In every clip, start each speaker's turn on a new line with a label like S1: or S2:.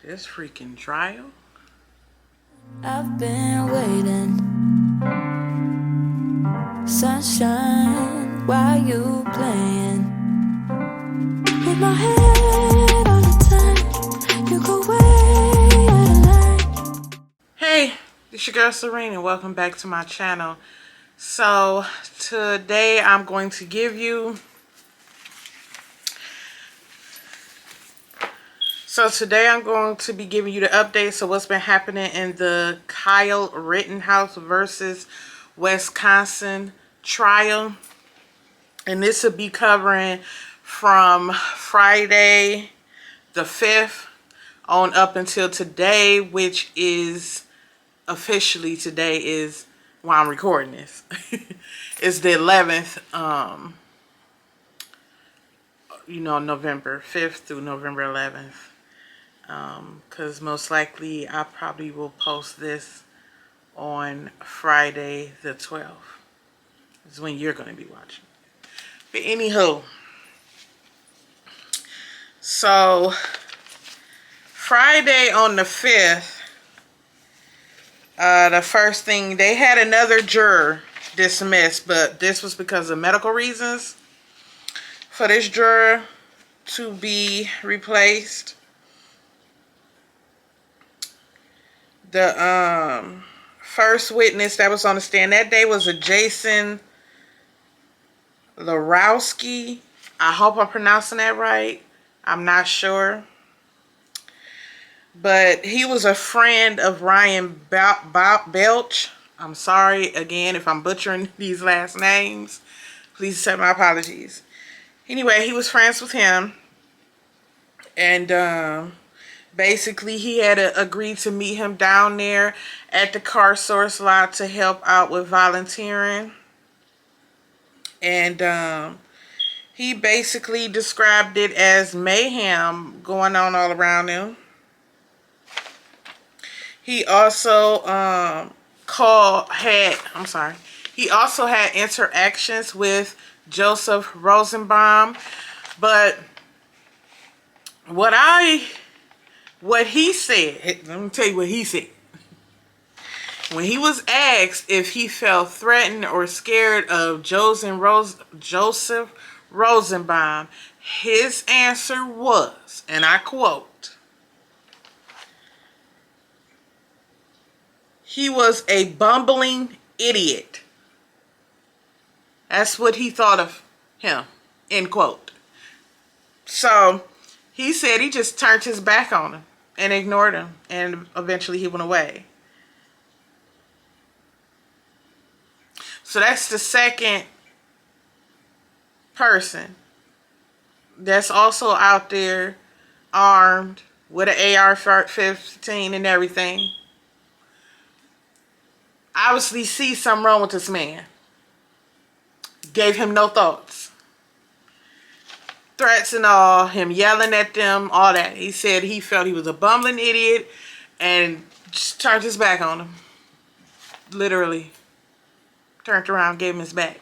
S1: This freaking trial.
S2: I've been waiting, sunshine, while you playing. With my head on the time, you go way out of line.
S1: Hey, it's your girl Serene and welcome back to my channel. So today I'm going to give you be giving you the updates of what's been happening in the Kyle Rittenhouse versus Wisconsin trial. And this will be covering from Friday the 5th on up until today, which is officially today is while I'm recording this. It's the 11th, November 5th through November 11th. Because most likely I probably will post this on Friday the 12th. Is when you're going to be watching. But anywho, so Friday on the 5th, the first thing, they had another juror dismissed, but this was because of medical reasons for this juror to be replaced. The first witness that was on the stand that day was a Jason Lewrowski. I hope I'm pronouncing that right. I'm not sure. But he was a friend of Ryan Belch. I'm sorry again if I'm butchering these last names. Please accept my apologies. Anyway, he was friends with him. And basically he had agreed to meet him down there at the car source lot to help out with volunteering. And he basically described it as mayhem going on all around him. He also he also had interactions with Joseph Rosenbaum, but what he said, let me tell you what he said. When he was asked if he felt threatened or scared of Joseph Rosenbaum, his answer was, and I quote, "He was a bumbling idiot." That's what he thought of him, end quote. So he said he just turned his back on him and ignored him, and eventually he went away. So that's the second person that's also out there armed with an AR-15 and everything. Obviously see something wrong with this man. Gave him no thoughts. Threats and all, him yelling at them, all that. He said he felt he was a bumbling idiot and just turned his back on him. Literally. Turned around, gave him his back.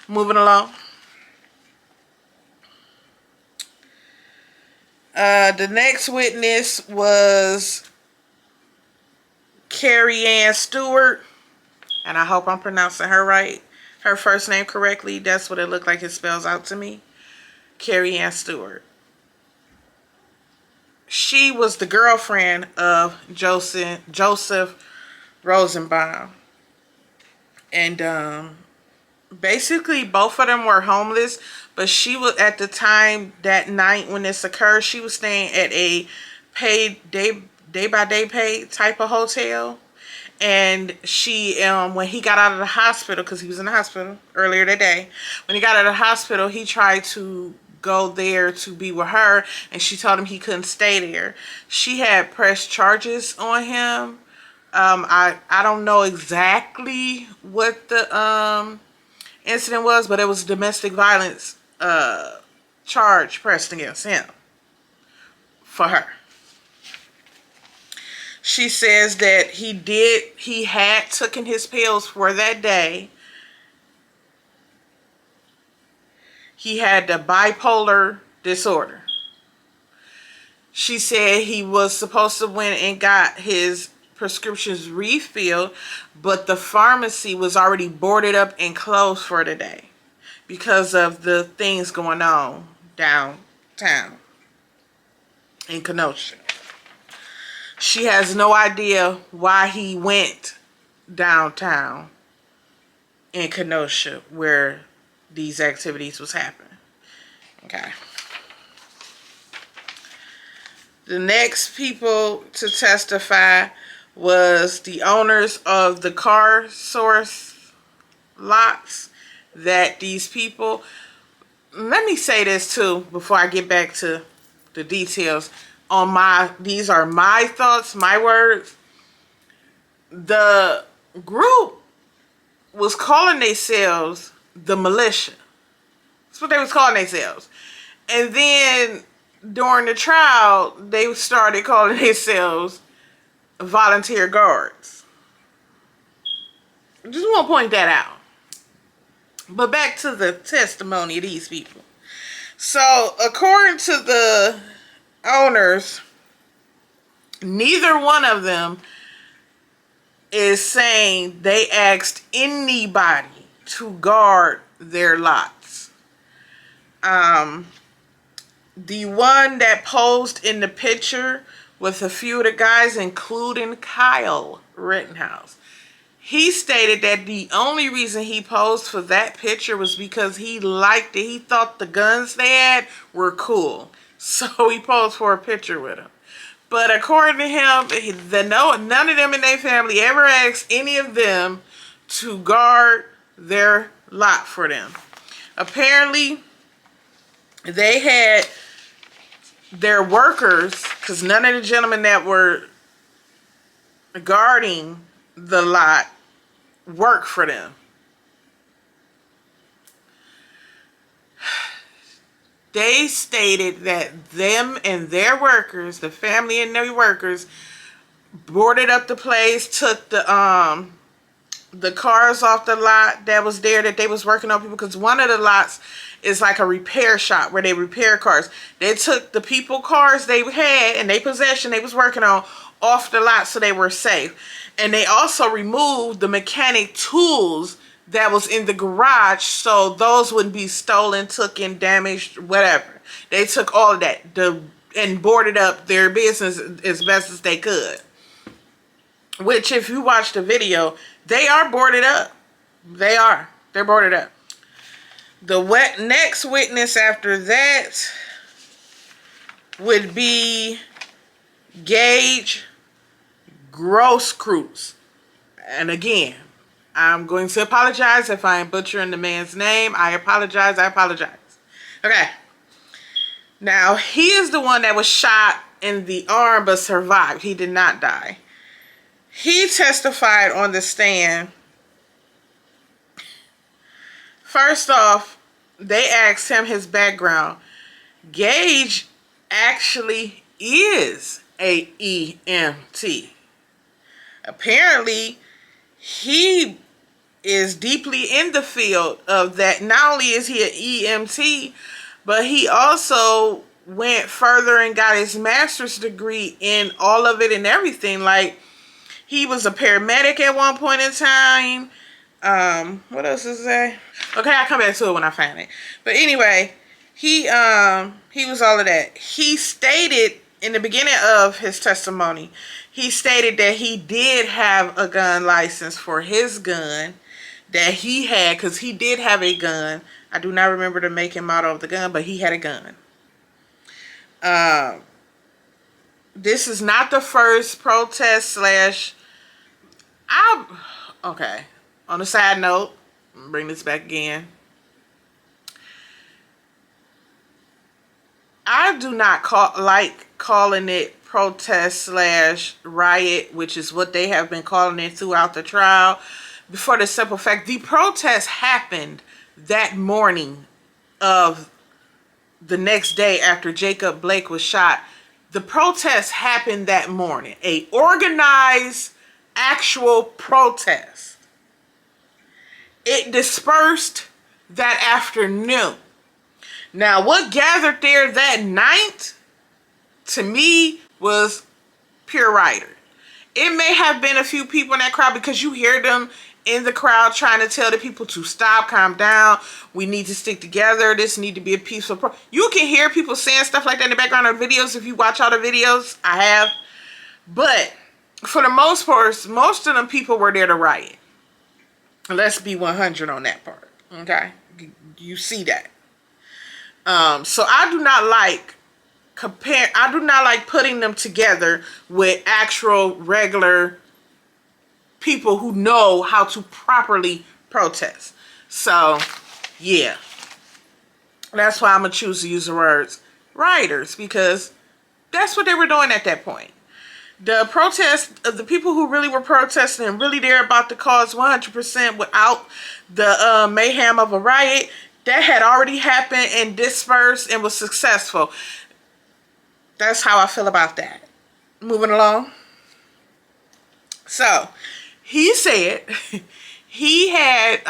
S1: Moving along. The next witness was Carrie Ann Stewart. And I hope I'm pronouncing her right. Her first name correctly. That's what it looked like it spells out to me. Carrie Ann Stewart. She was the girlfriend of Joseph Rosenbaum. And basically both of them were homeless, but she was, at the time that night when this occurred, she was staying at a paid day by day paid type of hotel. And she when he got out of the hospital, because he was in the hospital earlier that day, when he got out of the hospital, he tried to go there to be with her, and she told him he couldn't stay there. She had pressed charges on him. I don't know exactly what the incident was, but it was domestic violence charge pressed against him for her. She says that he had taken his pills for that day. He had the bipolar disorder. She said he was supposed to went and got his prescriptions refilled, but the pharmacy was already boarded up and closed for the day because of the things going on downtown in Kenosha. She has no idea why he went downtown in Kenosha where these activities was happening. Okay. The next people to testify was the owners of the car source lots that these people, let me say this too before I get back to the details on these are my thoughts, my words. The group was calling themselves the militia. That's what they was calling themselves. And then during the trial, they started calling themselves volunteer guards. Just want to point that out. But back to the testimony of these people. So, according to the owners, neither one of them is saying they asked anybody to guard their lots. The one that posed in the picture with a few of the guys, including Kyle Rittenhouse, he stated that the only reason he posed for that picture was because he liked it. He thought the guns they had were cool. So he posed for a picture with them. But according to him, none of them in their family ever asked any of them to guard their lot for them. Apparently, they had their workers, because none of the gentlemen that were guarding the lot work for them. They stated that them and their workers, the family and their workers, boarded up the place, took the cars off the lot that was there that they was working on, because one of the lots is like a repair shop where they repair cars. They took the people cars they had in their possession they was working on off the lot so they were safe. And they also removed the mechanic tools that was in the garage so those wouldn't be stolen, taken, damaged, whatever. They took all of that and boarded up their business as best as they could. Which, if you watch the video, they are boarded up. They're boarded up. The next witness after that would be Gage Grosskreutz. And again, I'm going to apologize if I am butchering the man's name. I apologize. Okay. Now, he is the one that was shot in the arm but survived. He did not die. He testified on the stand. First off, they asked him his background. Gage actually is a EMT. Apparently, he is deeply in the field of that. Not only is he an EMT, but he also went further and got his master's degree in all of it and everything. Like, he was a paramedic at one point in time. What else is that? Okay, I'll come back to it when I find it. But anyway, he was all of that. He stated in the beginning of his testimony, he stated that he did have a gun license for his gun that he had, because he did have a gun. I do not remember the make and model of the gun, but he had a gun. This is not the first protest okay. On a side note, bring this back again. I do not like calling it protest / riot, which is what they have been calling it throughout the trial. For the simple fact, the protest happened that morning of the next day after Jacob Blake was shot. The protest happened that morning. A organized, actual protest. It dispersed that afternoon. Now, what gathered there that night to me, was pure writer. It may have been a few people in that crowd because you hear them in the crowd trying to tell the people to stop, calm down. We need to stick together. This need to be a peaceful You can hear people saying stuff like that in the background of videos if you watch all the videos. I have. But for the most part, most of them people were there to riot. Let's be 100 on that part. Okay? You see that. So I do not like putting them together with actual regular people who know how to properly protest. So, yeah. That's why I'm going to choose to use the words rioters, because that's what they were doing at that point. The protest of the people who really were protesting and really there about the cause 100% without the mayhem of a riot, that had already happened and dispersed and was successful. That's how I feel about that. Moving along. So, he said he had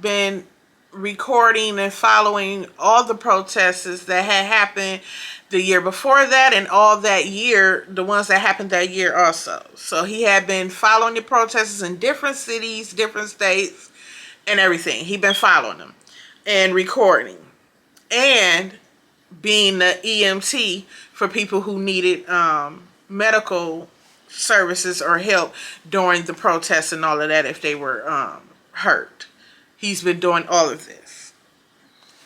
S1: been recording and following all the protests that had happened the year before that and all that year, the ones that happened that year also. So he had been following the protests in different cities, different states, and everything. He'd been following them and recording and being the EMT for people who needed medical services or help during the protests and all of that if they were hurt. He's been doing all of this.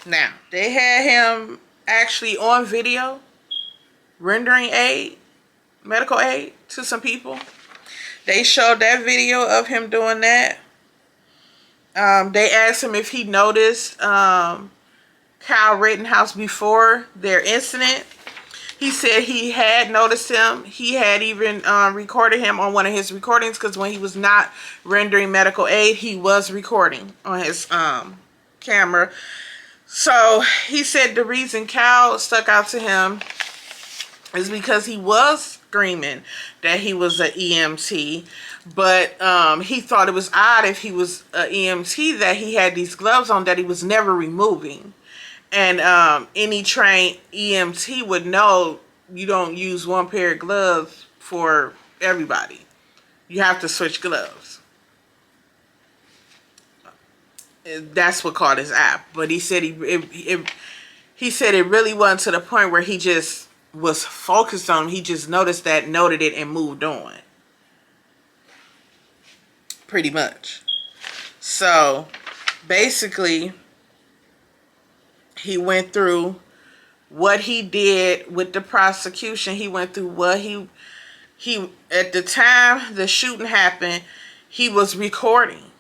S1: Now, they had him actually on video rendering aid, medical aid to some people. They showed that video of him doing that. They asked him if he noticed Kyle Rittenhouse before their incident. He said he had noticed him. He had even recorded him on one of his recordings, because when he was not rendering medical aid, he was recording on his camera. So he said the reason Kyle stuck out to him is because he was screaming that he was an EMT, but he thought it was odd if he was an EMT that he had these gloves on that he was never removing. And any trained EMT would know you don't use one pair of gloves for everybody. You have to switch gloves. That's what caught his eye. But he said he said it really wasn't to the point where he just was focused on him. He just noticed that, noted it, and moved on. Pretty much. So, basically, he went through what he did with the prosecution. He went through what he at the time the shooting happened, he was recording.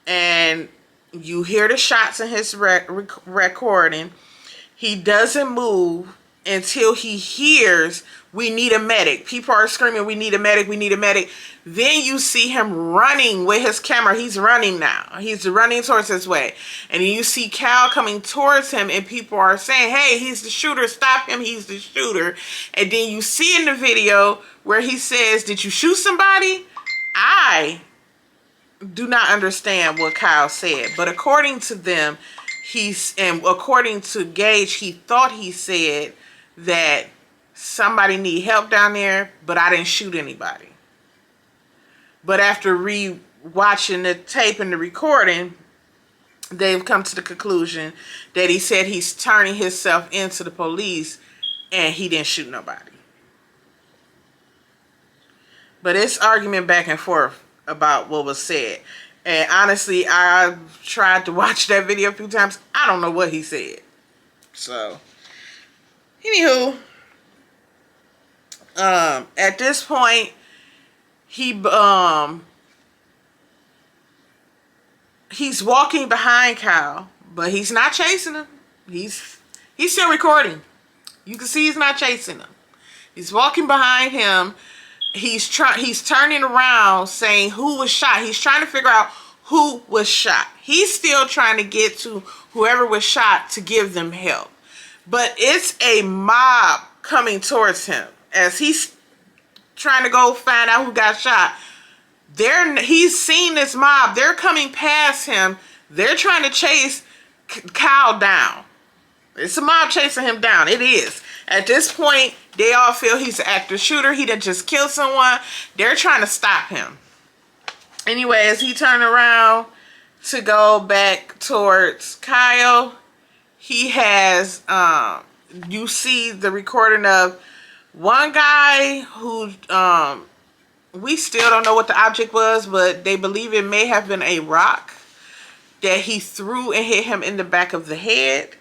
S1: And you hear the shots in his recording. He doesn't move until he hears, "We need a medic." People are screaming, "We need a medic, we need a medic." Then you see him running with his camera. He's running now. He's running towards his way. And then you see Cal coming towards him, and people are saying, "Hey, he's the shooter. Stop him. He's the shooter." And then you see in the video where he says, "Did you shoot somebody?" I do not understand what Kyle said, but according to them, and according to Gage, he thought he said that somebody need help down there, but I didn't shoot anybody. But after re-watching the tape and the recording, they've come to the conclusion that he said he's turning himself into the police and he didn't shoot nobody. But it's argument back and forth about what was said. And honestly, I tried to watch that video a few times. I don't know what he said. So, anywho, at this point, he's walking behind Kyle, but he's not chasing him. He's still recording. You can see he's not chasing him. He's walking behind him. He's turning around saying who was shot. He's trying to figure out who was shot. He's still trying to get to whoever was shot to give them help. But it's a mob coming towards him as he's trying to go find out who got shot. He's seen this mob. They're coming past him. They're trying to chase Kyle down. It's a mob chasing him down. It is. At this point, they all feel he's an active shooter. He done just killed someone. They're trying to stop him. Anyway, as he turned around to go back towards Kyle, he has, you see the recording of one guy who, we still don't know what the object was, but they believe it may have been a rock that he threw and hit him in the back of the head.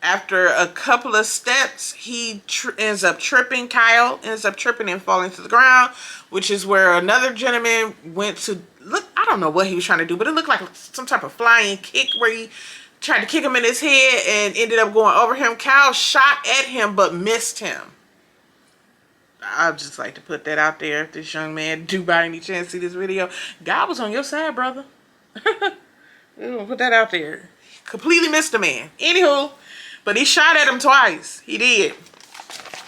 S1: After a couple of steps, he ends up tripping. Kyle ends up tripping and falling to the ground, which is where another gentleman went to look. I don't know what he was trying to do, but it looked like some type of flying kick where he tried to kick him in his head and ended up going over him. Kyle shot at him but missed him. I'd just like to put that out there. If this young man do by any chance see this video, God was on your side, brother. We're gonna put that out there. Completely missed the man. Anywho, but he shot at him twice. He did.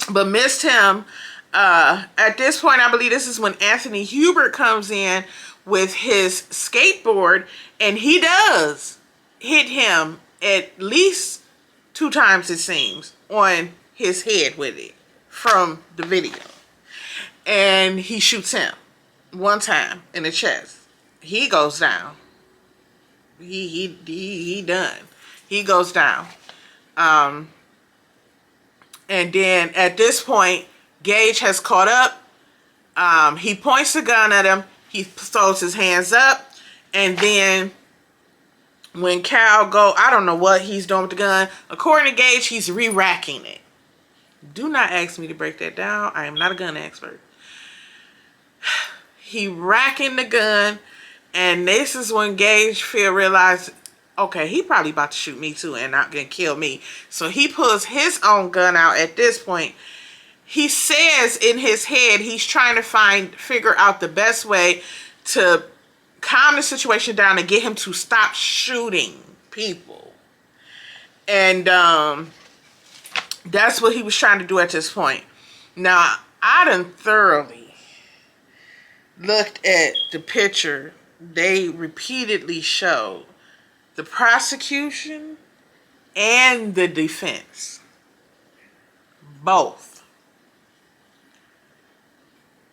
S1: But missed him. At this point, I believe this is when Anthony Hubert comes in with his skateboard. And he does hit him at least 2 times, it seems, on his head with it from the video. And he shoots him 1 time in the chest. He goes down. He done. He goes down. And then at this point, Gage has caught up. He points the gun at him. He throws his hands up. And then when Cal I don't know what he's doing with the gun. According to Gage, he's re-racking it. Do not ask me to break that down. I am not a gun expert. He racking the gun. And this is when Gage realized, okay, he probably about to shoot me too and not gonna kill me. So he pulls his own gun out at this point. He says in his head he's trying to figure out the best way to calm the situation down and get him to stop shooting people. And that's what he was trying to do at this point. Now, I done thoroughly looked at the picture they repeatedly showed. The prosecution and the defense. Both.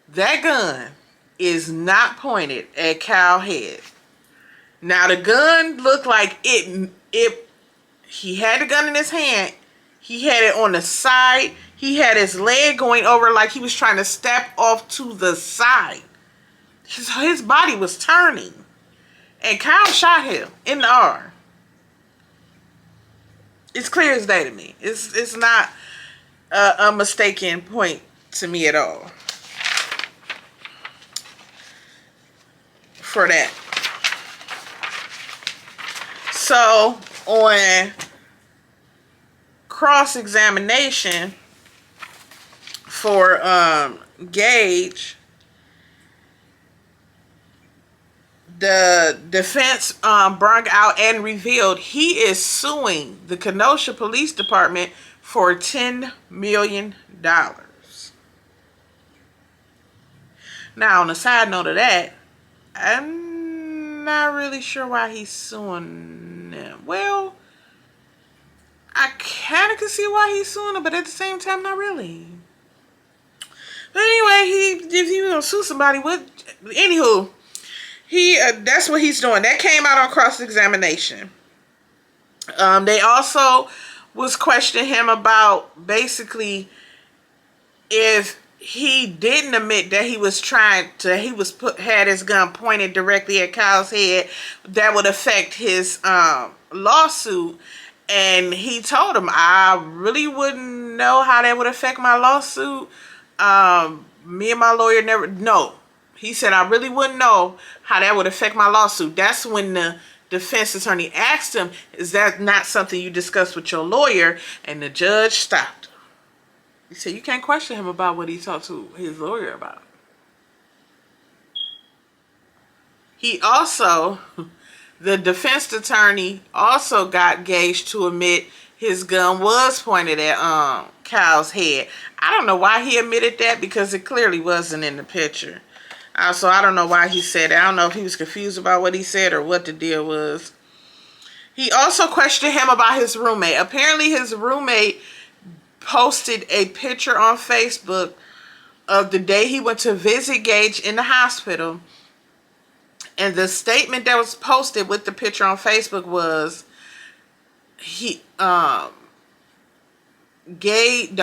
S1: That gun is not pointed at Cal's head. Now the gun looked like he had the gun in his hand. He had it on the side. He had his leg going over like he was trying to step off to the side. His body was turning. And Kyle shot him in the arm. It's clear as day to me. It's not a mistaken point to me at all. For that. So, on cross-examination for Gage, the defense brought out and revealed he is suing the Kenosha Police Department for $10 million. Now, on the side note of that, I'm not really sure why he's suing them. Well, I kind of can see why he's suing them, but at the same time, not really. But anyway, if he was gonna sue somebody, anywho, that's what he's doing. That came out on cross-examination. They also was questioning him about basically if he didn't admit that he had his gun pointed directly at Kyle's head, that would affect his lawsuit. And he told him, I really wouldn't know how that would affect my lawsuit. Me and my lawyer no. He said, I really wouldn't know how that would affect my lawsuit. That's when the defense attorney asked him, is that not something you discussed with your lawyer? And the judge stopped him. He said, you can't question him about what he talked to his lawyer about. He also, the defense attorney also got Gage to admit his gun was pointed at Kyle's head. I don't know why he admitted that, because it clearly wasn't in the picture. So I don't know why he said it. I don't know if he was confused about what he said or what the deal was. He also questioned him about his roommate. Apparently his roommate posted a picture on Facebook of the day he went to visit Gage in the hospital. And the statement that was posted with the picture on Facebook was, the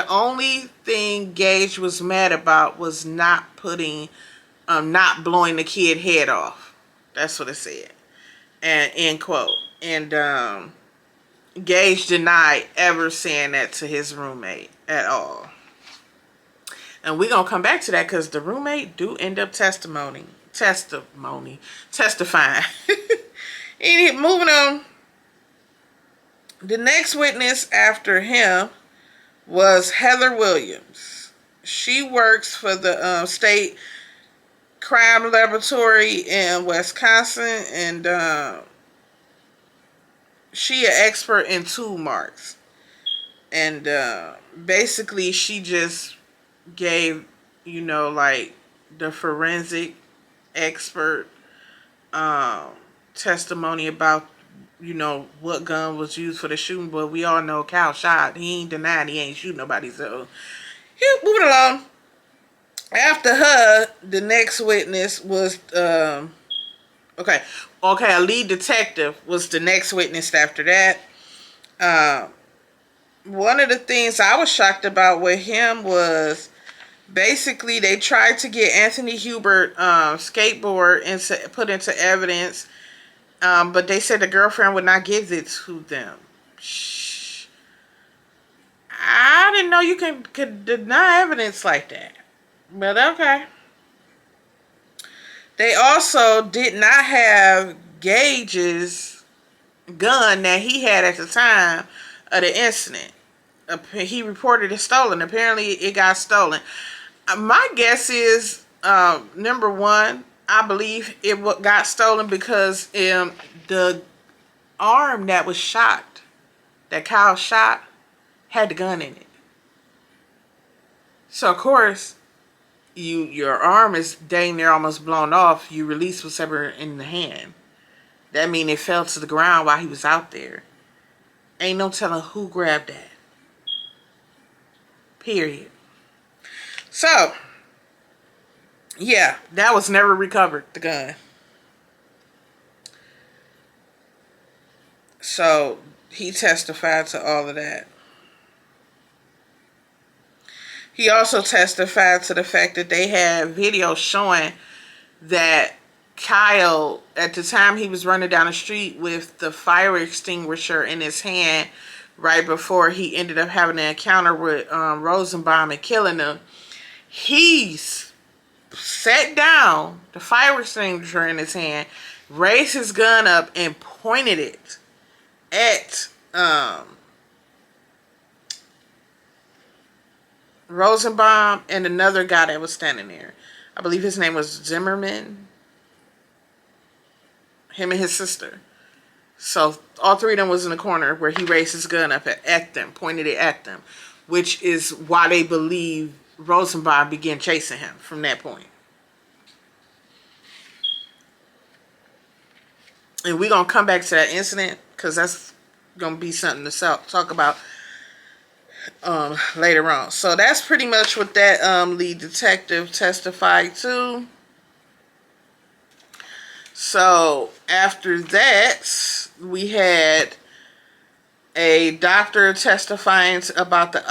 S1: only thing Gage was mad about was not blowing the kid head off. That's what it said. And end quote. And Gage denied ever saying that to his roommate at all. And we're gonna come back to that because the roommate do end up testifying. Moving on. The next witness after him was Heather Williams. She works for the state crime laboratory in Wisconsin, and she an expert in tool marks. And basically she just gave, like the forensic expert testimony about, what gun was used for the shooting. But we all know Cal shot. He ain't denying he ain't shooting nobody. So, moving along. After her, the next witness was, a lead detective was the next witness after that. One of the things I was shocked about with him was basically they tried to get Anthony Hubert skateboard put into evidence, but they said the girlfriend would not give it to them. Shh. I didn't know you could deny evidence like that. But okay. They also did not have Gage's gun that he had at the time of the incident. He reported it stolen. Apparently it got stolen. My guess is, number one, I believe it got stolen because the arm that was shot, that Kyle shot, had the gun in it. So of course, your arm is dang near almost blown off. You release whatever in the hand. That means it fell to the ground while he was out there. Ain't no telling who grabbed that. Period. So, yeah, that was never recovered, the gun. So, he testified to all of that. He also testified to the fact that they had video showing that Kyle, at the time he was running down the street with the fire extinguisher in his hand, right before he ended up having an encounter with Rosenbaum and killing him, he's set down the fire extinguisher in his hand, raised his gun up, and pointed it at Rosenbaum and another guy that was standing there. I believe his name was Zimmerman. Him and his sister. So all three of them was in the corner where he raised his gun up at them, pointed it at them, which is why they believe Rosenbaum began chasing him from that point. And we're going to come back to that incident because that's going to be something to talk about later on. So that's pretty much what that lead detective testified to. So after that, we had a doctor testifying about the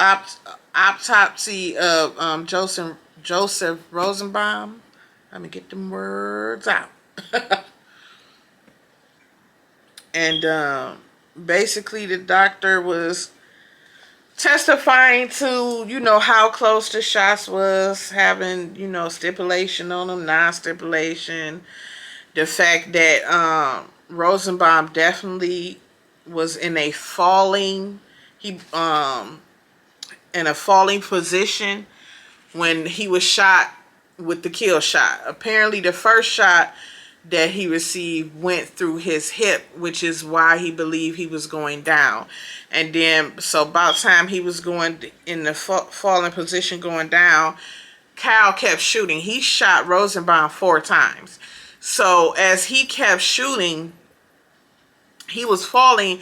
S1: autopsy of Joseph Rosenbaum. Let me get them words out. And basically the doctor was testifying to, how close the shots was, having, stipulation on them, non-stipulation. The fact that Rosenbaum definitely was in a falling position when he was shot with the kill shot. Apparently the first shot that he received went through his hip, which is why he believed he was going down. And then, so about time he was going in the falling position going down, Kyle kept shooting. He shot Rosenbaum 4 times. So as he kept shooting, he was falling.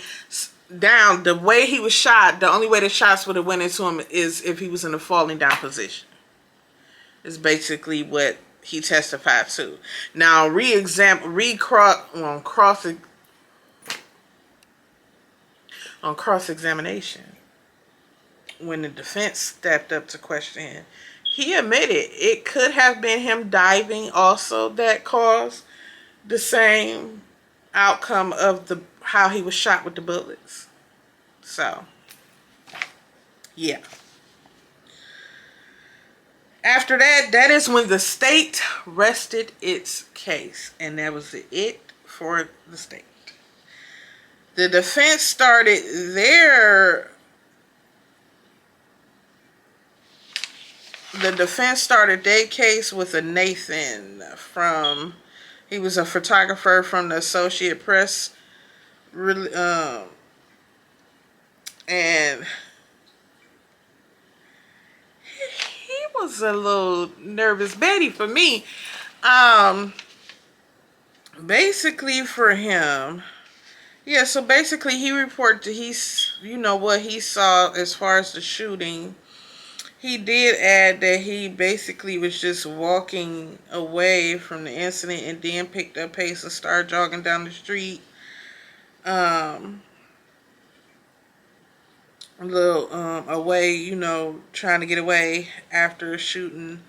S1: down, the way he was shot, the only way the shots would have went into him is if he was in a falling down position. Is basically what he testified to. Now, on cross-examination, when the defense stepped up to question him, he admitted it could have been him diving also that caused the same outcome of how he was shot with the bullets. So, yeah. After that, that is when the state rested its case. And that was it for the state. The defense started their case with a Nathan he was a photographer from the Associated Press, and he was a little nervous Betty for me. Basically for him, yeah, so basically he reported what he saw as far as the shooting. He did add that he basically was just walking away from the incident and then picked up pace and started jogging down the street. A little away, trying to get away after shooting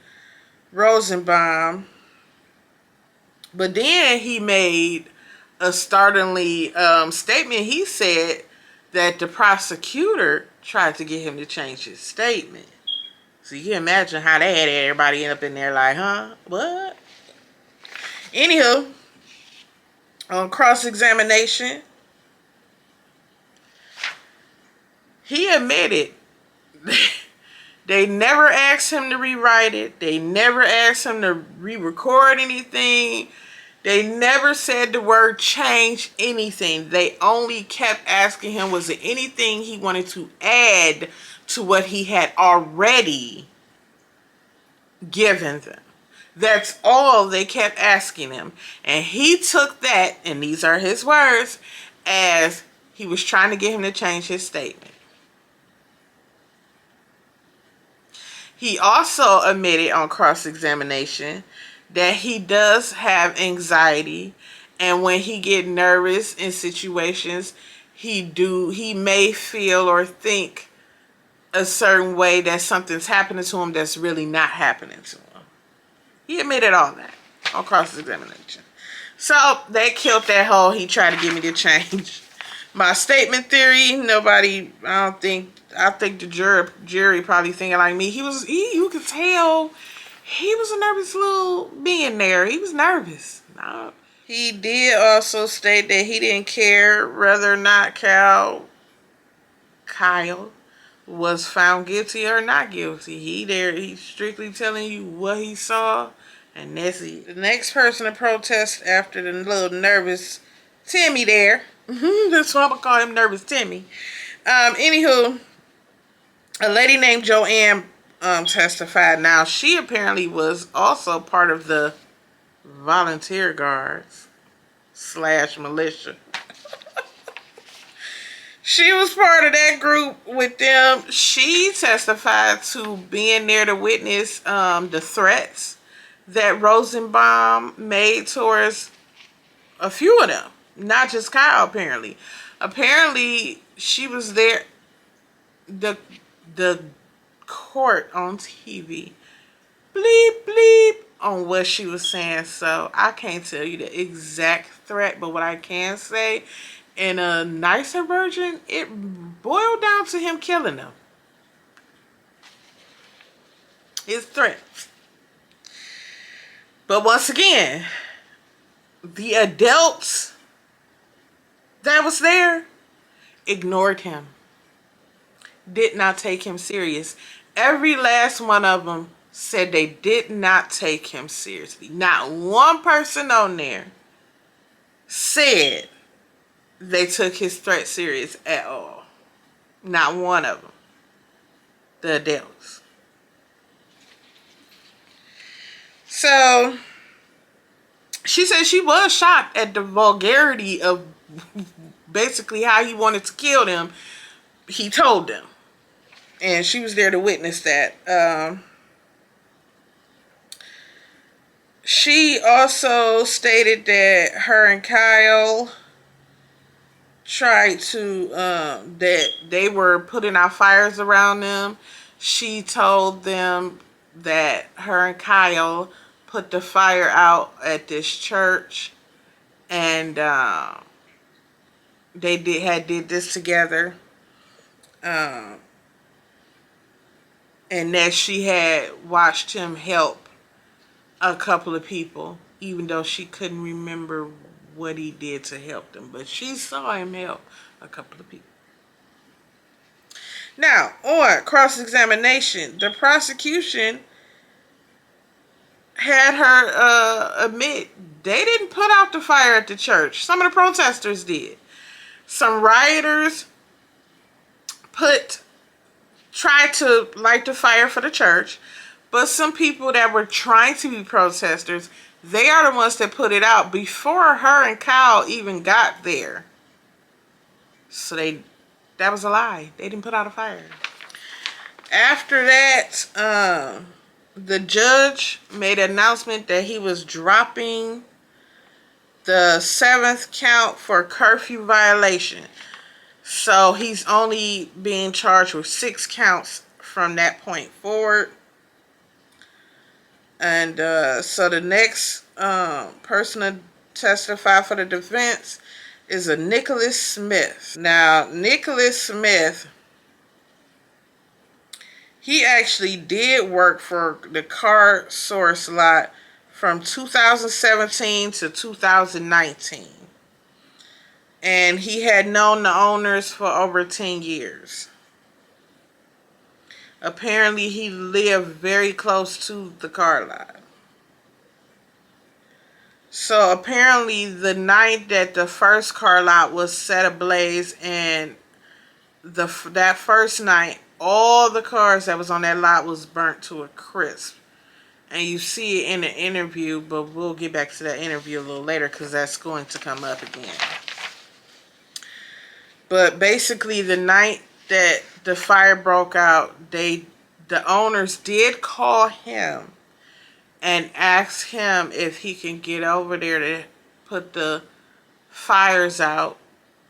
S1: Rosenbaum. But then he made a startlingly statement. He said that the prosecutor tried to get him to change his statement. So you can imagine how they had everybody end up in there like, huh? What? Anywho, on cross-examination, he admitted they never asked him to rewrite it. They never asked him to re-record anything. They never said the word change anything. They only kept asking him, was there anything he wanted to add to what he had already given them? That's all they kept asking him. And he took that, and these are his words, as he was trying to get him to change his statement. He also admitted on cross-examination that he does have anxiety, and when he get nervous in situations, he may feel or think a certain way that something's happening to him that's really not happening to him. He admitted all that on cross-examination. So they killed that whole he tried to get me to change my statement theory. I think the jury probably thinking like me. You could tell he was a nervous little being there. He was nervous. No. He did also state that he didn't care whether or not Kyle was found guilty or not guilty. He's strictly telling you what he saw, and that's it. The next person to protest after the little nervous Timmy there. That's why I'm gonna call him Nervous Timmy. Anywho, a lady named Joanne testified. Now, she apparently was also part of the volunteer guards / militia. She was part of that group with them. She testified to being there to witness the threats that Rosenbaum made towards a few of them. Not just Kyle, apparently. Apparently, she was there. The court on TV. Bleep, bleep on what she was saying. So, I can't tell you the exact threat. But what I can say, in a nicer version, it boiled down to him killing them. His threats. But once again, the adults that was there ignored him. Did not take him serious. Every last one of them said they did not take him seriously. Not one person on there said they took his threat serious at all. Not one of them. The adults. So, she said she was shocked at the vulgarity of basically how he wanted to kill them, he told them. And she was there to witness that. She also stated that her and Kyle tried to, that they were putting out fires around them. She told them that her and Kyle put the fire out at this church, and they did this together, and that she had watched him help a couple of people, even though she couldn't remember what he did to help them, but she saw him help a couple of people. Now, on cross-examination, the prosecution had her admit they didn't put out the fire at the church. Some of the protesters did. Some rioters tried to light the fire for the church, but some people that were trying to be protesters, they are the ones that put it out before her and Kyle even got there. So that was a lie. They didn't put out a fire. After that, the judge made an announcement that he was dropping the 7th count for curfew violation. So he's only being charged with 6 counts from that point forward. And so the next person to testify for the defense is a Nicholas Smith. Now, Nicholas Smith, he actually did work for the car source lot from 2017 to 2019. And he had known the owners for over 10 years. Apparently, he lived very close to the car lot. So apparently the night that the first car lot was set ablaze, and that first night, all the cars that was on that lot was burnt to a crisp. And you see it in the interview, but we'll get back to that interview a little later because that's going to come up again. But basically, the night that the fire broke out, the owners did call him and ask him if he can get over there to put the fires out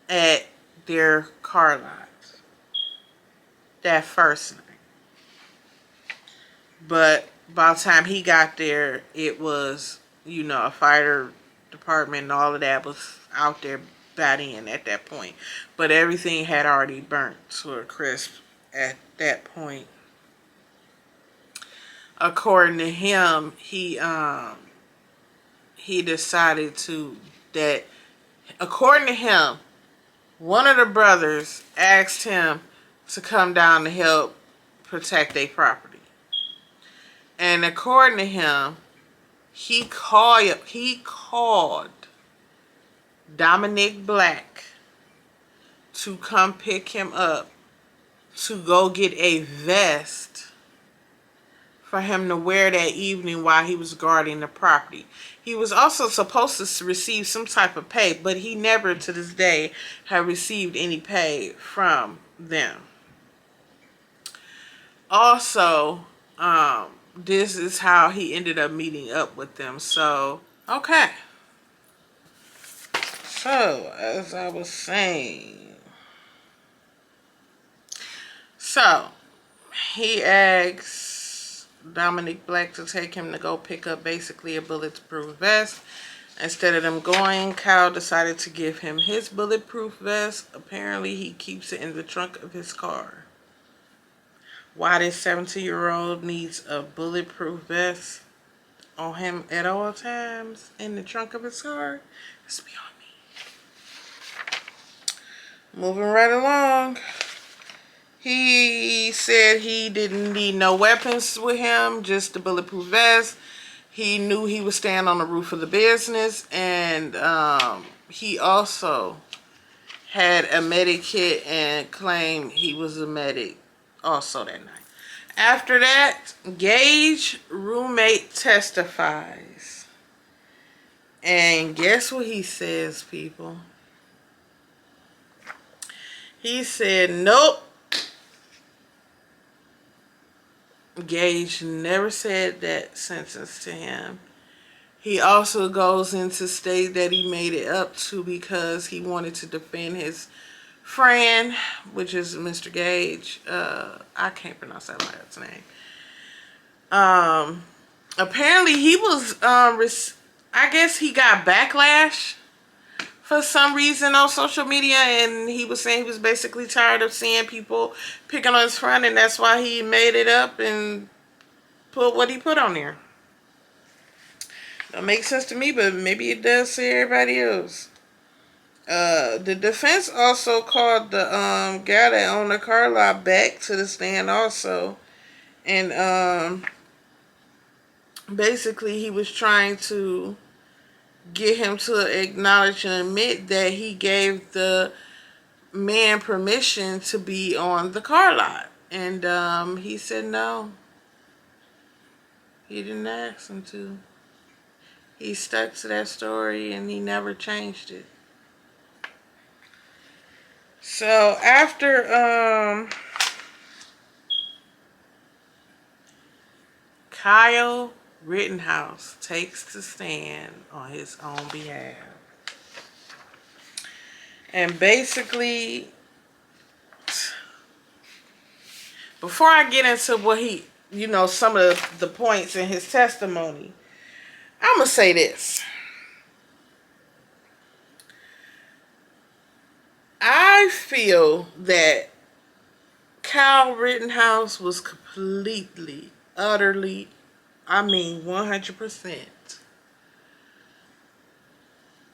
S1: at their car lots that first night. But by the time he got there, it was, a fire department and all of that was out there batting at that point. But everything had already burnt to a crisp at that point. According to him, he decided that according to him, one of the brothers asked him to come down to help protect their property. And according to him, he called Dominic Black to come pick him up to go get a vest for him to wear that evening while he was guarding the property. He was also supposed to receive some type of pay, but he never to this day had received any pay from them. Also, this is how he ended up meeting up with them. So, okay. So, as I was saying, so he asks Dominic Black to take him to go pick up basically a bulletproof vest. Instead of them going, Kyle decided to give him his bulletproof vest. Apparently, he keeps it in the trunk of his car. Why this 17-year-old needs a bulletproof vest on him at all times in the trunk of his car is beyond me. Moving right along. He said he didn't need no weapons with him, just the bulletproof vest. He knew he was staying on the roof of the business, and he also had a medic kit and claimed he was a medic also that night. After that, Gage roommate testifies. And guess what he says, people? He said, nope. Gage never said that sentence to him. He also goes into state that he made it up to because he wanted to defend his friend, which is Mr. Gage. I can't pronounce that last name. Apparently he was, I guess he got backlash for some reason on social media, and he was saying he was basically tired of seeing people picking on his friend, and that's why he made it up and put what he put on there. Don't make sense to me, but maybe it does to everybody else. The defense also called the guy that owned the car lot back to the stand also, and basically he was trying to get him to acknowledge and admit that he gave the man permission to be on the car lot, and he said no, he didn't ask him to. He stuck to that story and he never changed it. So after Kyle Rittenhouse takes the stand on his own behalf, and basically, before I get into what he, some of the points in his testimony, I'm going to say this. I feel that Kyle Rittenhouse was completely, utterly, 100%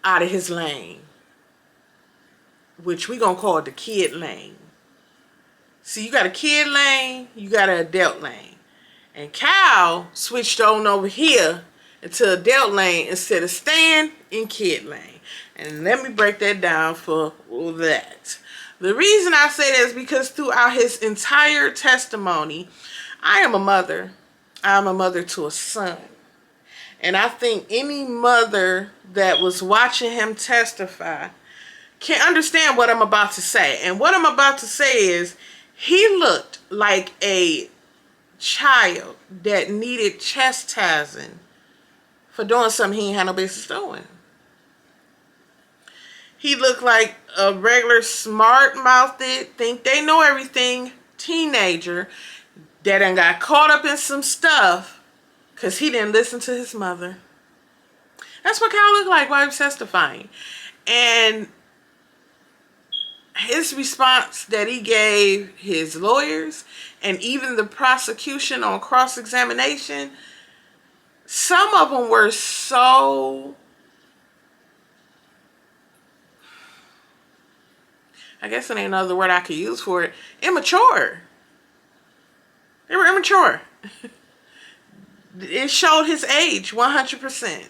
S1: out of his lane, which we going to call the kid lane. See, you got a kid lane, you got an adult lane. And Kyle switched on over here into adult lane instead of staying in kid lane. And let me break that down for that. The reason I say that is because throughout his entire testimony, I am a mother. I'm a mother to a son. And I think any mother that was watching him testify can understand what I'm about to say. And what I'm about to say is, he looked like a child that needed chastising for doing something he ain't had no business doing. He looked like a regular smart-mouthed, think they know everything teenager that done got caught up in some stuff because he didn't listen to his mother. That's what Kyle looked like while he was testifying. And his response that he gave his lawyers and even the prosecution on cross-examination, some of them were so, I guess it ain't another word I could use for it, immature. They were immature. It showed his age 100%.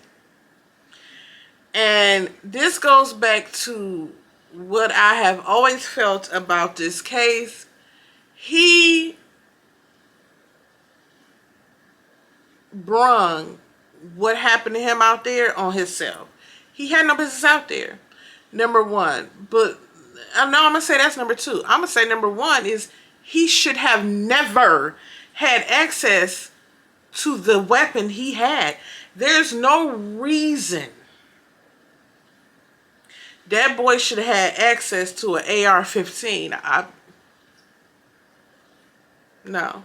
S1: And this goes back to what I have always felt about this case. He brung what happened to him out there on himself. He had no business out there, number one. But I know I'm going to say that's number two. I'm going to say number one is he should have never had access to the weapon he had. There's no reason that boy should have had access to an AR-15. No.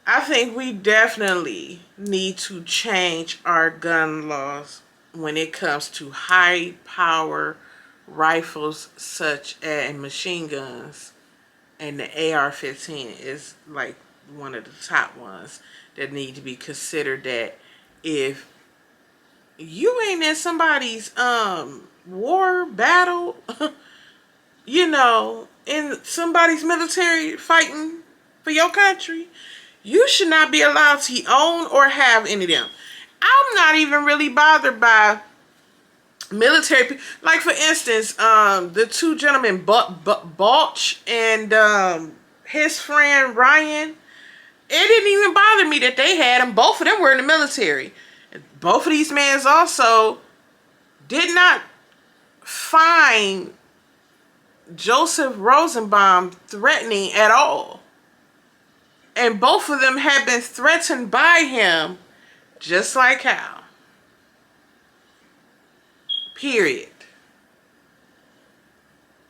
S1: I think we definitely need to change our gun laws when it comes to high power rifles such as machine guns, and the AR-15 is like one of the top ones that need to be considered. That if you ain't in somebody's war battle, in somebody's military fighting for your country, you should not be allowed to own or have any of them. I'm not even really bothered by military. Like, for instance, the two gentlemen, Balch and his friend Ryan, it didn't even bother me that they had them. Both of them were in the military. Both of these men also did not find Joseph Rosenbaum threatening at all. And both of them had been threatened by him, just like Cal. Period.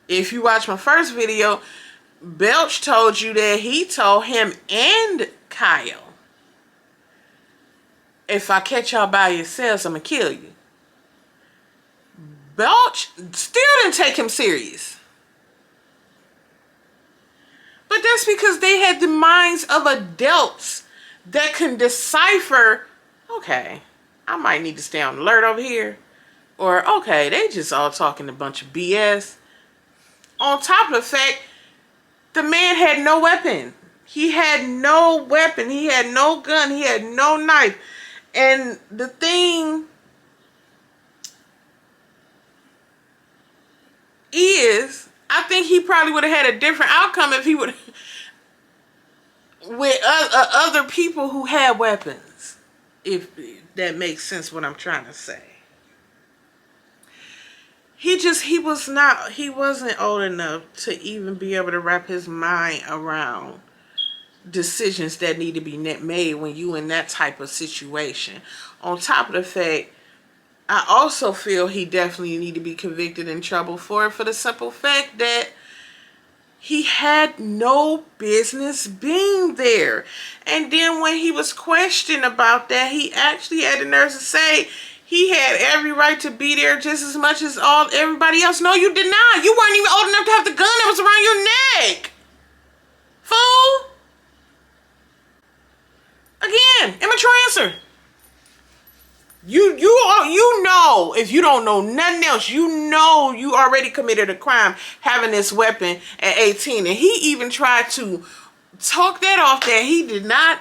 S1: If you watch my first video, Belch told you that he told him and Kyle, if I catch y'all by yourselves, I'm going to kill you. Belch still didn't take him serious. But that's because they had the minds of adults that can decipher, okay, I might need to stay on alert over here. Or, okay, they just all talking a bunch of BS. On top of the fact, the man had no weapon. He had no weapon. He had no gun. He had no knife. And the thing is, I think he probably would have had a different outcome if he would with other people who had weapons. If that makes sense what I'm trying to say. He wasn't old enough to even be able to wrap his mind around decisions that need to be made when you in that type of situation. On top of the fact, I also feel he definitely need to be convicted in trouble for it, for the simple fact that he had no business being there. And then when he was questioned about that, he actually had the nerve to say he had every right to be there just as much as everybody else. No, you did not. You weren't even old enough to have the gun that was around your neck. Fool. Again, immature answer. You know, if you don't know nothing else, you know you already committed a crime having this weapon at 18. And he even tried to talk that off that he did not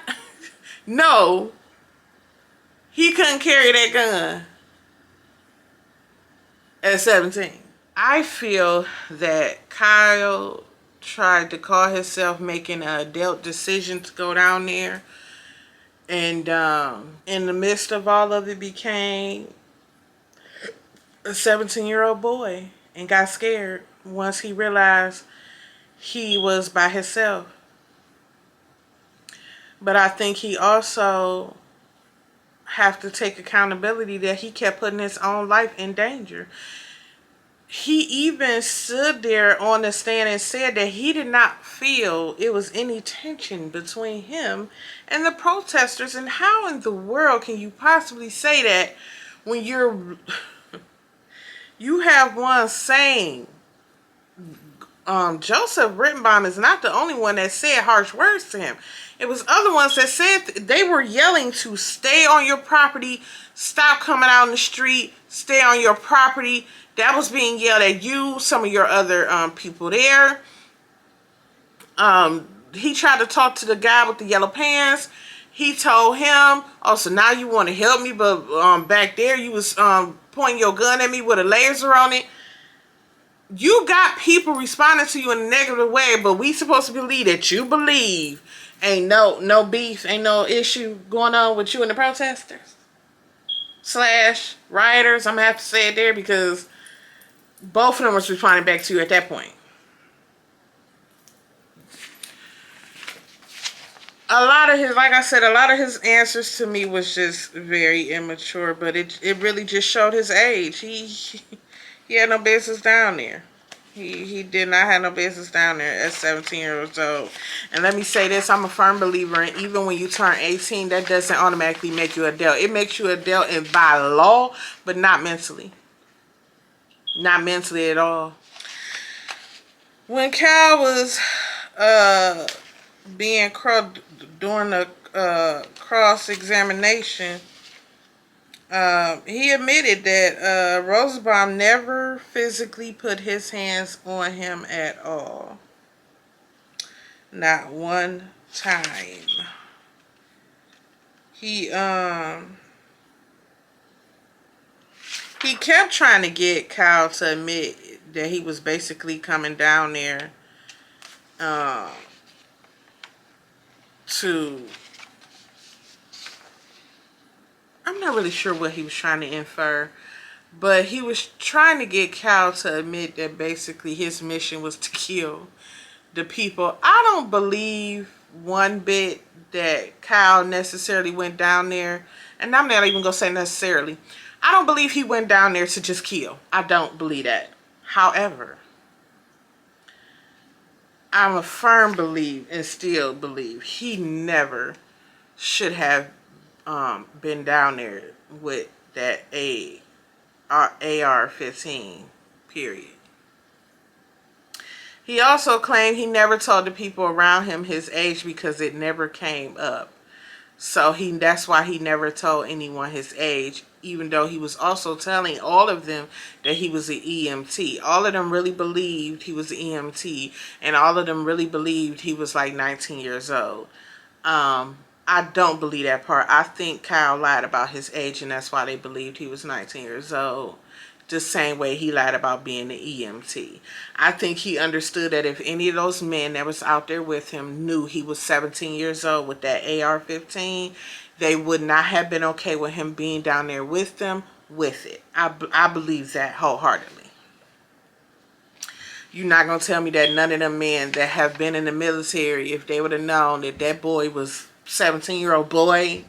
S1: know he couldn't carry that gun at 17. I feel that Kyle tried to call himself making an adult decision to go down there. And in the midst of all of it became a 17-year-old boy and got scared once he realized he was by himself. But I think he also have to take accountability that he kept putting his own life in danger. He even stood there on the stand and said that he did not feel it was any tension between him and the protesters. And how in the world can you possibly say that when you have one saying, Joseph Rittenhouse is not the only one that said harsh words to him. It was other ones that said they were yelling to stay on your property, stop coming out in the street, stay on your property. That was being yelled at you, some of your other people there. He tried to talk to the guy with the yellow pants. He told him, oh, so now you want to help me, but back there you was pointing your gun at me with a laser on it. You got people responding to you in a negative way, but we supposed to believe that you believe ain't no beef, ain't no issue going on with you and the protesters / rioters. I'm gonna have to say it there because both of them was responding back to you at that point. A lot of his answers to me was just very immature, but it really just showed his age. He had no business down there. He did not have no business down there at 17 years old. And let me say this, I'm a firm believer in even when you turn 18, that doesn't automatically make you adult. It makes you adult by law, but not mentally. Not mentally at all. When Cal was being during the cross-examination, he admitted that Rosenbaum never physically put his hands on him at all. Not one time. He kept trying to get Kyle to admit that he was basically coming down there to... I'm not really sure what he was trying to infer, But he was trying to get Cal to admit that basically his mission was to kill the people. I don't believe one bit that Kyle necessarily went down there. And I'm not even going to say necessarily. I don't believe he went down there to just kill. I don't believe that. However, I'm a firm believer and still believe he never should have been down there with that AR-15, period. He also claimed he never told the people around him his age because it never came up. So that's why he never told anyone his age, even though he was also telling all of them that he was an EMT. All of them really believed he was an EMT, and all of them really believed he was like 19 years old. I don't believe that part. I think Kyle lied about his age, and that's why they believed he was 19 years old. The same way he lied about being an EMT. I think he understood that if any of those men that was out there with him knew he was 17 years old with that AR-15, they would not have been okay with him being down there with them with it. I believe that wholeheartedly. You're not going to tell me that none of them men that have been in the military, if they would have known that that boy was 17-year-old boy,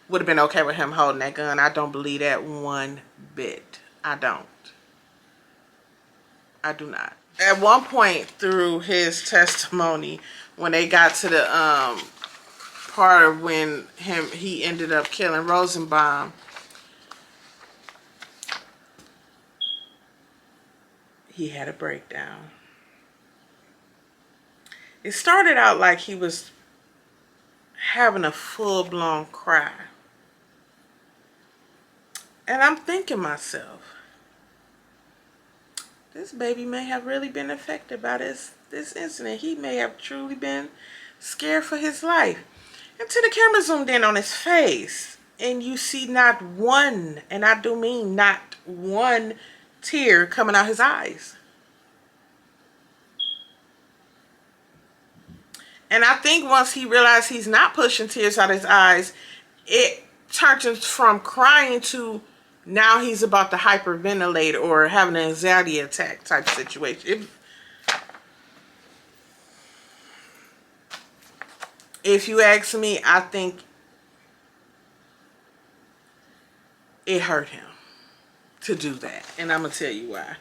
S1: would have been okay with him holding that gun. I don't believe that one bit. I don't. I do not. At one point through his testimony, when they got to the part of when he ended up killing Rosenbaum, he had a breakdown. It started out like he was having a full-blown cry. And I'm thinking myself, this baby may have really been affected by this incident. He may have truly been scared for his life. Until the camera zoomed in on his face, and you see not one, and I do mean not one, tear coming out his eyes. And I think once he realized he's not pushing tears out his eyes, it turned him from crying to now he's about to hyperventilate or have an anxiety attack type situation. If you ask me, I think it hurt him to do that. And I'm going to tell you why.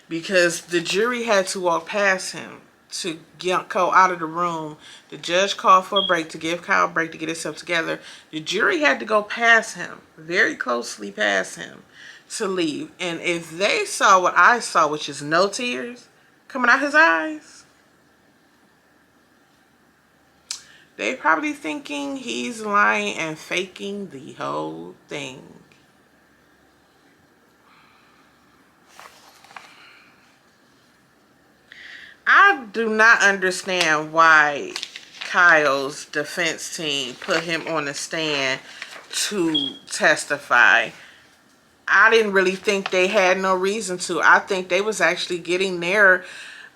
S1: Because the jury had to walk past him to get Cole out of the room. The judge called for a break to give Kyle a break to get himself together. The jury had to go past him, very closely past him, to leave. And if they saw what I saw, which is no tears coming out his eyes, they probably thinking he's lying and faking the whole thing. I do not understand why Kyle's defense team put him on the stand to testify. I didn't really think they had no reason to. I think they was actually getting their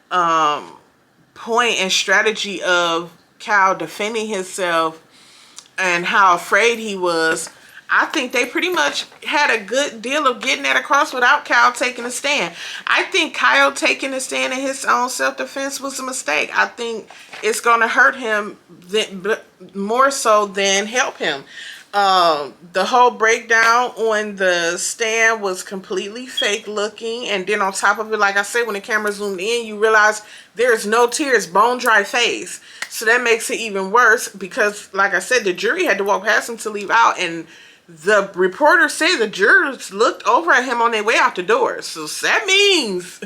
S1: point and strategy of Kyle defending himself and how afraid he was. I think they pretty much had a good deal of getting that across without Kyle taking a stand. I think Kyle taking a stand in his own self-defense was a mistake. I think it's going to hurt him more so than help him. The whole breakdown on the stand was completely fake looking. And then on top of it, like I said, when the camera zoomed in, you realize there's no tears, bone dry face. So that makes it even worse because, like I said, the jury had to walk past him to leave out. And the reporter said the jurors looked over at him on their way out the door. So that means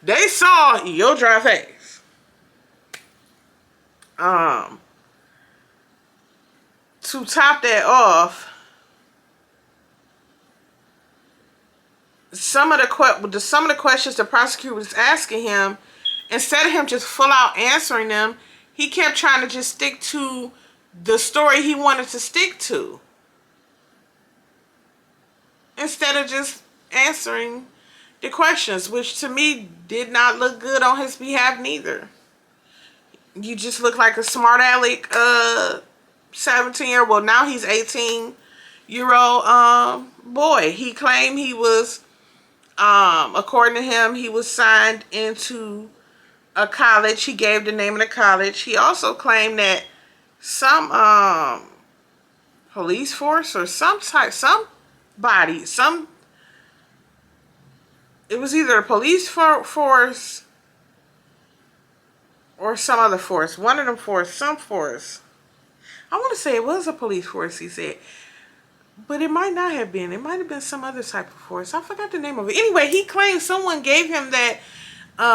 S1: they saw your dry face. To top that off, some of the questions the prosecutor was asking him, instead of him just full out answering them, he kept trying to just stick to the story he wanted to stick to, instead of just answering the questions, which to me did not look good on his behalf neither. You just look like a smart aleck 17-year-old, well now he's 18-year-old boy. He claimed he was According to him, he was signed into a college. He gave the name of the college. He also claimed that some police force or somebody, it was either a police force or some other force. One of them some force. I want to say it was a police force, he said. But it might not have been. It might have been some other type of force. I forgot the name of it. Anyway, he claimed someone gave him that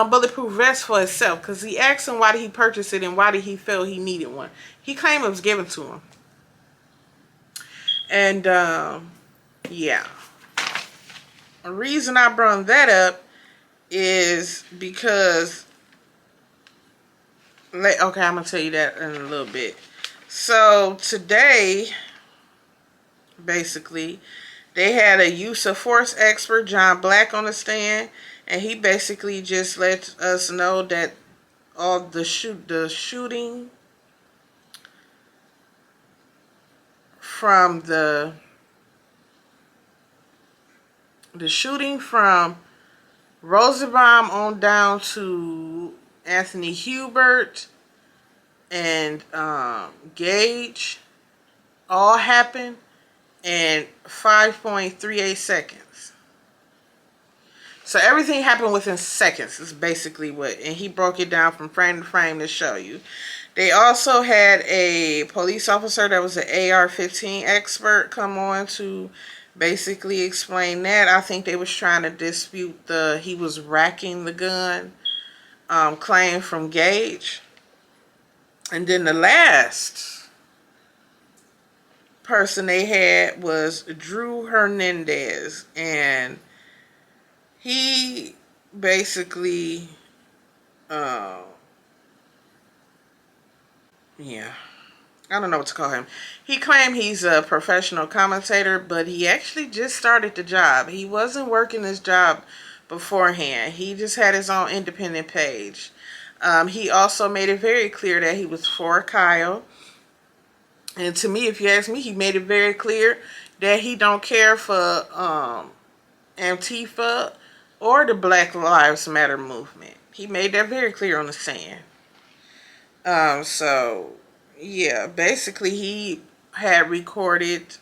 S1: bulletproof vest for himself, because he asked him why did he purchase it and why did he feel he needed one. He claimed it was given to him. And yeah. The reason I brought that up is because, okay, I'm going to tell you that in a little bit. So today, basically, they had a use of force expert, John Black, on the stand, and he basically just let us know that all the shooting from the shooting from Rosenbaum on down to Anthony Hubert and Gage all happened in 5.38 seconds. So everything happened within seconds is basically what, and he broke it down from frame to frame to show you. They also had a police officer that was an AR-15 expert come on to basically explain that. I think they was trying to dispute he was racking the gun claim from Gage. And then the last person they had was Drew Hernandez, and he basically yeah, I don't know what to call him. He claimed he's a professional commentator, but he actually just started the job. He wasn't working his job beforehand. He just had his own independent page. He also made it very clear that he was for Kyle. And to me, if you ask me, he made it very clear that he don't care for Antifa or the Black Lives Matter movement. He made that very clear on the stand. So, yeah, basically he had recorded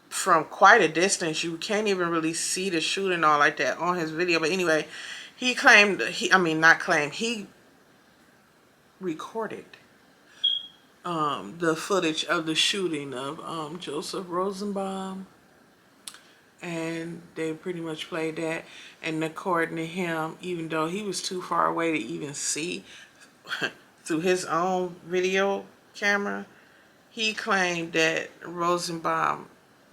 S1: from quite a distance. You can't even really see the shooting all like that on his video. But anyway, he claimed, he recorded the footage of the shooting of Joseph Rosenbaum. And they pretty much played that. And according to him, even though he was too far away to even see through his own video camera, he claimed that Rosenbaum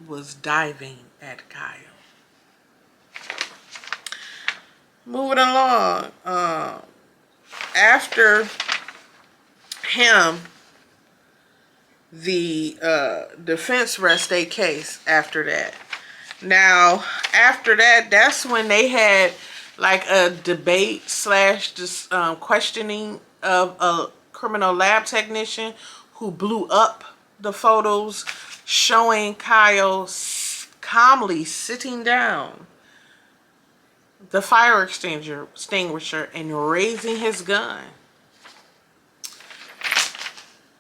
S1: was diving at Kyle. Moving along, after him, the defense rests their case after that. Now, after that, that's when they had like a debate slash just questioning of a criminal lab technician who blew up the photos showing Kyle calmly sitting down the fire extinguisher and raising his gun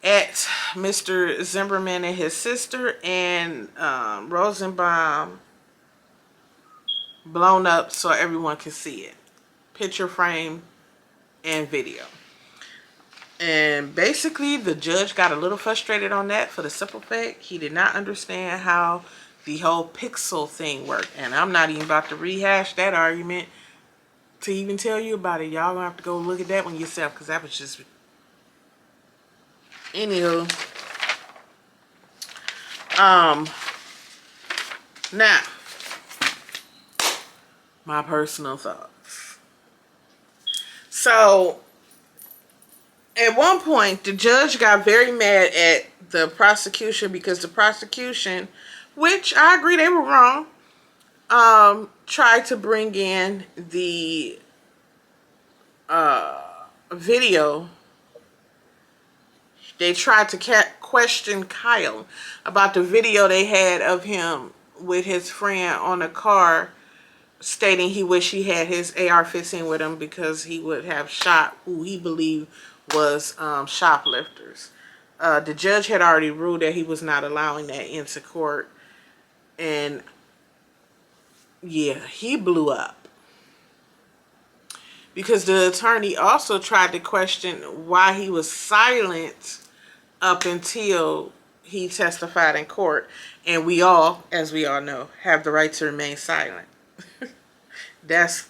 S1: at Mr. Zimmerman and his sister, and Rosenbaum blown up so everyone can see it. Picture frame and video. And basically the judge got a little frustrated on that for the simple fact he did not understand how the whole pixel thing worked. And I'm not even about to rehash that argument to even tell you about it. Y'all gonna have to go look at that one yourself, because that was just... Anywho. Now, my personal thoughts. So, at one point, the judge got very mad at the prosecution because the prosecution, which I agree they were wrong, tried to bring in the video. They tried to question Kyle about the video they had of him with his friend on a car, stating he wished he had his AR-15 with him because he would have shot who he believed was shoplifters. The judge had already ruled that he was not allowing that into court. And yeah, he blew up. Because the attorney also tried to question why he was silent up until he testified in court. And we all, as we all know, have the right to remain silent. That's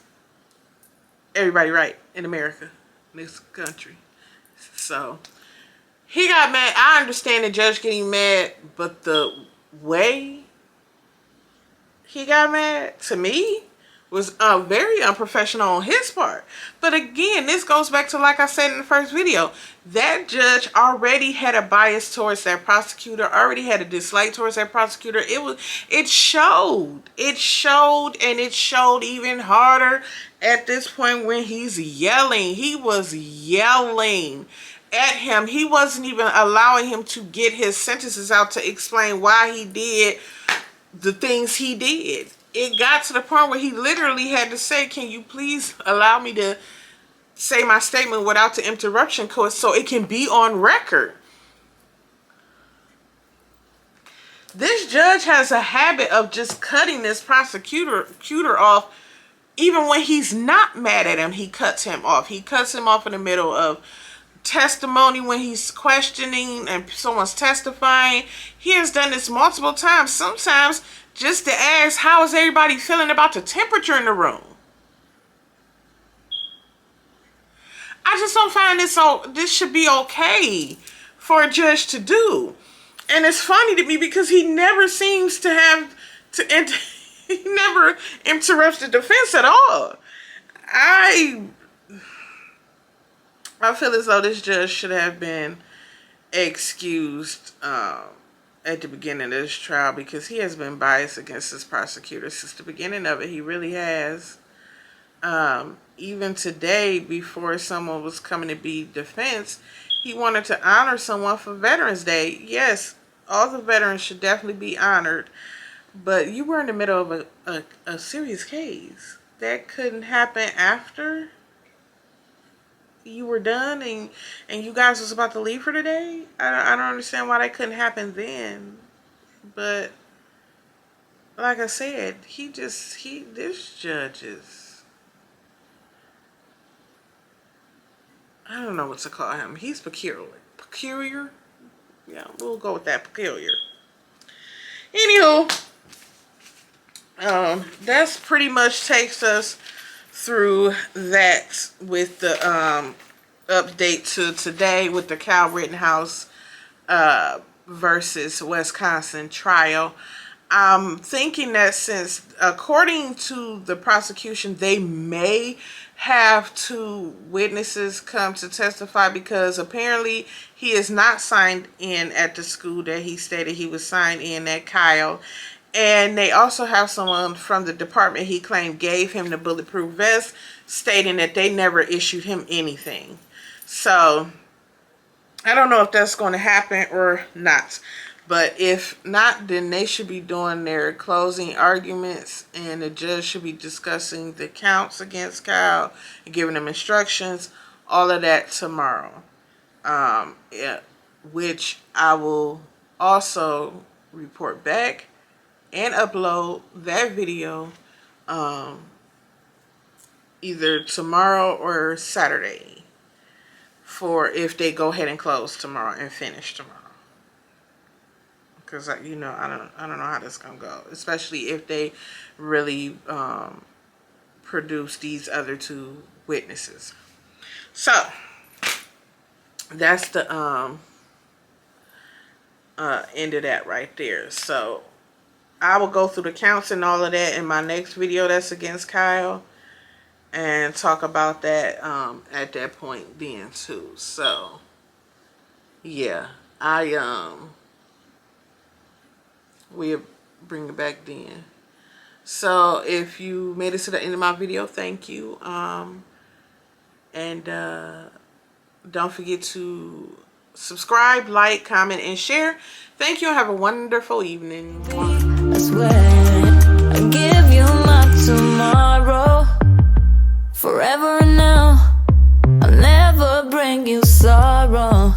S1: everybody right in America, in this country. So he got mad. I understand the judge getting mad, but the way he got mad, to me, was very unprofessional on his part. But again, this goes back to, like I said in the first video, that judge already had a bias towards that prosecutor, already had a dislike towards that prosecutor. It showed, and it showed even harder at this point when he's yelling. He was yelling at him. He wasn't even allowing him to get his sentences out to explain why he did the things he did. It got to the point where he literally had to say, can you please allow me to say my statement without the interruption code so it can be on record. This judge has a habit of just cutting this prosecutor off. Even when he's not mad at him, he cuts him off. He cuts him off in the middle of testimony when he's questioning and someone's testifying. He has done this multiple times. Sometimes just to ask, how is everybody feeling about the temperature in the room? I just don't find this should be okay for a judge to do. And it's funny to me because he never seems to have to, he never interrupts the defense at all. I feel as though this judge should have been excused at the beginning of this trial because he has been biased against this prosecutor since the beginning of it. He really has. Even today, before someone was coming to be defense, he wanted to honor someone for Veterans Day. Yes, all the veterans should definitely be honored, but you were in the middle of a serious case. That couldn't happen after you were done and you guys was about to leave for the day. I don't understand why that couldn't happen then. But like I said, this judge is, I don't know what to call him. He's peculiar. Yeah, we'll go with that, peculiar. Anywho, that's pretty much takes us through that with the update to today with the Kyle Rittenhouse versus Wisconsin trial. I'm thinking that since, according to the prosecution, they may have 2 witnesses come to testify because apparently he is not signed in at the school that he stated he was signed in at, Kyle. And they also have someone from the department he claimed gave him the bulletproof vest, stating that they never issued him anything. So I don't know if that's going to happen or not. But if not, then they should be doing their closing arguments and the judge should be discussing the counts against Kyle and giving them instructions, all of that tomorrow. Yeah, which I will also report back and upload that video either tomorrow or Saturday for if they go ahead and close tomorrow and finish tomorrow. Because you know, I don't know how this gonna go, especially if they really produce these other 2 witnesses. So that's the end of that right there. So I will go through the counts and all of that in my next video that's against Kyle and talk about that at that point then too. So yeah, we'll bring it back then. So if you made it to the end of my video, thank you. And don't forget to subscribe, like, comment, and share. Thank you and have a wonderful evening.
S2: I swear I give you my tomorrow, forever and now. I'll never bring you sorrow.